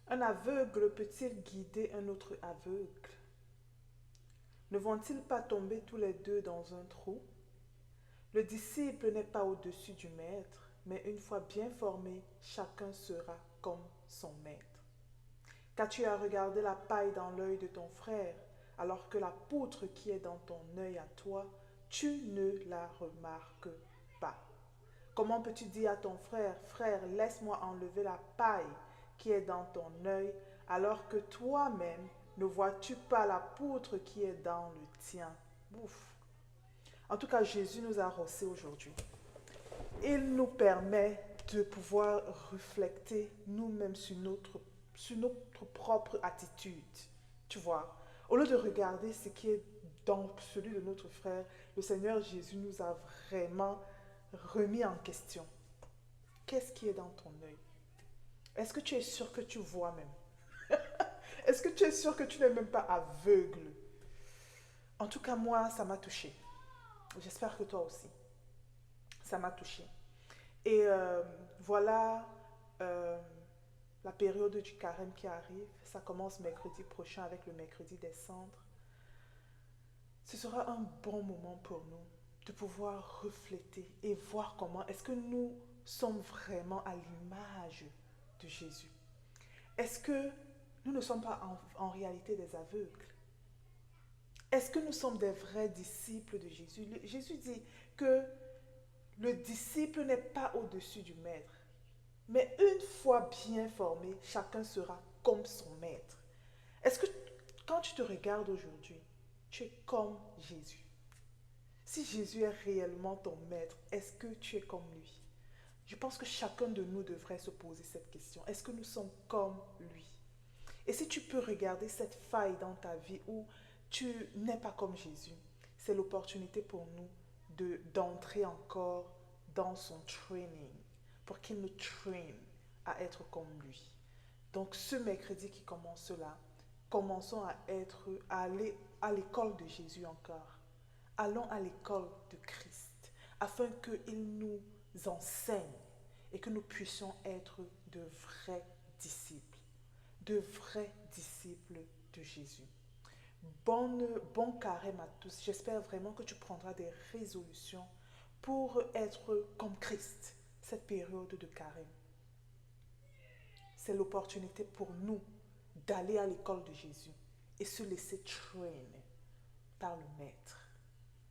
Un aveugle peut-il guider un autre aveugle? Ne vont-ils pas tomber tous les deux dans un trou? Le disciple n'est pas au-dessus du maître, mais une fois bien formé, chacun sera comme son maître. Qu'as-tu à regarder la paille dans l'œil de ton frère, alors que la poutre qui est dans ton œil à toi, tu ne la remarques pas? Comment peux-tu dire à ton frère, frère, laisse-moi enlever la paille qui est dans ton œil, alors que toi-même ne vois-tu pas la poutre qui est dans le tien? Ouf. En tout cas, Jésus nous a rossé aujourd'hui. Il nous permet de pouvoir refléter nous-mêmes sur notre propre attitude. Tu vois, au lieu de regarder ce qui est dans celui de notre frère, le Seigneur Jésus nous a vraiment remis en question. Qu'est-ce qui est dans ton œil? Est-ce que tu es sûr que tu vois même? Est-ce que tu es sûr que tu n'es même pas aveugle? En tout cas, moi, ça m'a touché. J'espère que toi aussi. Ça m'a touché. Et voilà euh, la période du carême qui arrive. Ça commence mercredi prochain avec le mercredi des cendres. Ce sera un bon moment pour nous de pouvoir refléter et voir comment est-ce que nous sommes vraiment à l'image de Jésus. Est-ce que nous ne sommes pas en réalité des aveugles? Est-ce que nous sommes des vrais disciples de Jésus? Jésus dit que le disciple n'est pas au-dessus du maître. Mais une fois bien formé, chacun sera comme son maître. Est-ce que quand tu te regardes aujourd'hui, tu es comme Jésus? Si Jésus est réellement ton maître, est-ce que tu es comme lui? Je pense que chacun de nous devrait se poser cette question. Est-ce que nous sommes comme lui? Et si tu peux regarder cette faille dans ta vie où tu n'es pas comme Jésus, c'est l'opportunité pour nous d'entrer encore dans son training, pour qu'il nous traîne à être comme lui. Donc ce mercredi qui commence là, commençons à aller à l'école de Jésus encore. Allons à l'école de Christ, afin qu'il nous enseigne et que nous puissions être de vrais disciples, de vrais disciples de Jésus. Bon carême à tous. J'espère vraiment que tu prendras des résolutions pour être comme Christ cette période de carême. C'est l'opportunité pour nous d'aller à l'école de Jésus et se laisser traîner par le Maître.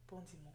Bon dimanche.